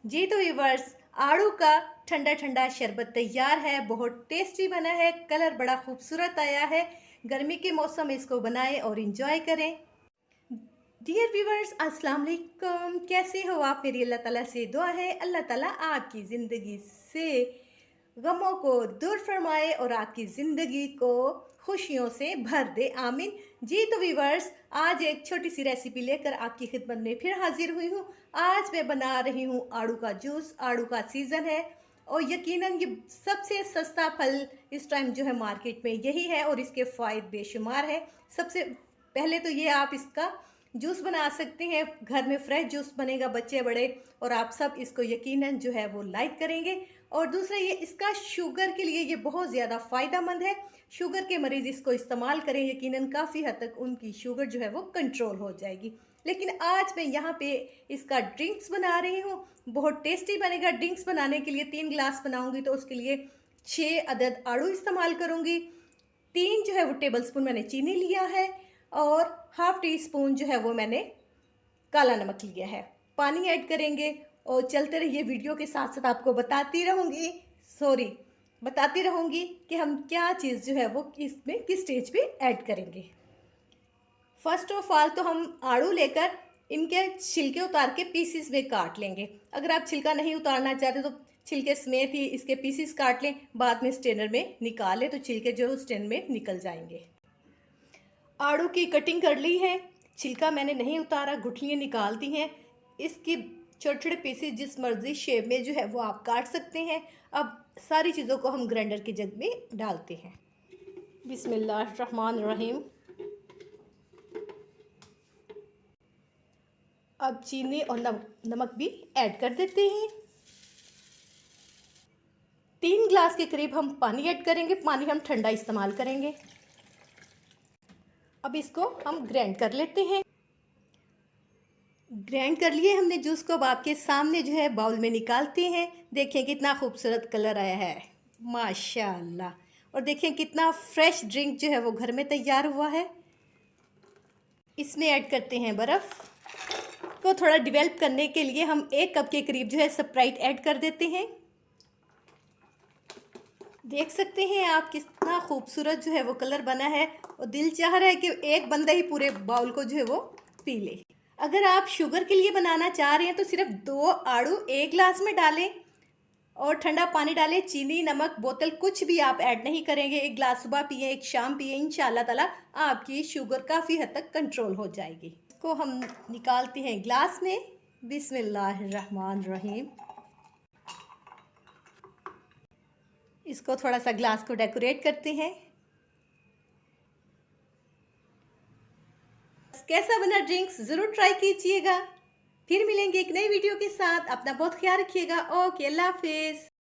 जी तो व्यूवर्स, आड़ू का ठंडा ठंडा शरबत तैयार है। बहुत टेस्टी बना है, कलर बड़ा खूबसूरत आया है। गर्मी के मौसम में इसको बनाएं और इंजॉय करें। डियर व्यूवर्स, अस्सलाम वालेकुम। कैसे हो आप? मेरी अल्लाह ताला से दुआ है अल्लाह ताला आपकी ज़िंदगी से गमों को दूर फरमाए और आपकी ज़िंदगी को खुशियों से भर दे, आमीन। जी तो व्यूवर्स, आज एक छोटी सी रेसिपी लेकर आपकी खिदमत में फिर हाजिर हुई हूँ। आज मैं बना रही हूँ आड़ू का जूस। आड़ू का सीज़न है और यकीनन ये सबसे सस्ता फल इस टाइम जो है मार्केट में यही है और इसके फ़ायदे बेशुमार है। सबसे पहले तो ये आप इसका जूस बना सकते हैं, घर में फ्रेश जूस बनेगा, बच्चे बड़े और आप सब इसको यकीनन जो है वो लाइक करेंगे। और दूसरा ये इसका शुगर के लिए ये बहुत ज़्यादा फ़ायदेमंद है। शुगर के मरीज़ इसको इस्तेमाल करें, यकीनन काफ़ी हद तक उनकी शुगर जो है वो कंट्रोल हो जाएगी। लेकिन आज मैं यहाँ पे इसका ड्रिंक्स बना रही हूँ। बहुत टेस्टी बनेगा। ड्रिंक्स बनाने के लिए 3 गिलास बनाऊँगी तो उसके लिए 6 अदद आड़ू इस्तेमाल करूँगी। 3 जो है वो टेबल स्पून मैंने चीनी लिया है और हाफ़ टी स्पून जो है वो मैंने काला नमक लिया है। पानी ऐड करेंगे और चलते रहिए, वीडियो के साथ साथ आपको बताती रहूँगी कि हम क्या चीज़ जो है वो इसमें किस स्टेज पे ऐड करेंगे। फर्स्ट ऑफ ऑल तो हम आड़ू लेकर इनके छिलके उतार के पीसीस में काट लेंगे। अगर आप छिलका नहीं उतारना चाहते तो छिलके समेत ही इसके पीसीस काट लें, बाद में स्ट्रेनर में निकालें तो छिलके जो स्ट्रेनर में निकल जाएंगे। आड़ू की कटिंग कर ली है, छिलका मैंने नहीं उतारा, गुठलियाँ निकाल दी हैं। इसकी छोटे छोटे पीसेस जिस मर्जी शेप में जो है वो आप काट सकते हैं। अब सारी चीज़ों को हम ग्राइंडर के जग में डालते हैं। बिस्मिल्लाहिर्रहमानिर्रहीम। अब चीनी और नमक भी ऐड कर देते हैं। 3 गिलास के करीब हम पानी ऐड करेंगे। पानी हम ठंडा इस्तेमाल करेंगे। अब इसको हम ग्राइंड कर लेते हैं। ग्राइंड कर लिए हमने जूस को। अब आपके सामने जो है बाउल में निकालते हैं। देखें कितना खूबसूरत कलर आया है, माशाल्लाह। और देखें कितना फ्रेश ड्रिंक जो है वो घर में तैयार हुआ है। इसमें ऐड करते हैं बर्फ़ को थोड़ा डिवेल्प करने के लिए हम 1 कप के करीब जो है स्प्राइट ऐड कर देते हैं। देख सकते हैं आप कितना खूबसूरत जो है वो कलर बना है और दिल चाह रहा है कि एक बंदा ही पूरे बाउल को जो है वो पी ले। अगर आप शुगर के लिए बनाना चाह रहे हैं तो सिर्फ 2 आड़ू 1 गिलास में डालें और ठंडा पानी डालें। चीनी नमक बोतल कुछ भी आप ऐड नहीं करेंगे। 1 गिलास सुबह पिए, 1 शाम पिए, इंशाल्लाह ताला आपकी शुगर काफ़ी हद तक कंट्रोल हो जाएगी। इसको हम निकालते हैं गिलास में। बिस्मिल्लाहिर्रहमानिर्रहीम। इसको थोड़ा सा ग्लास को डेकोरेट करते हैं। कैसा बना ड्रिंक्स ज़रूर ट्राई कीजिएगा। फिर मिलेंगे एक नई वीडियो के साथ। अपना बहुत ख्याल रखिएगा। ओके, अल्लाह हाफिज़।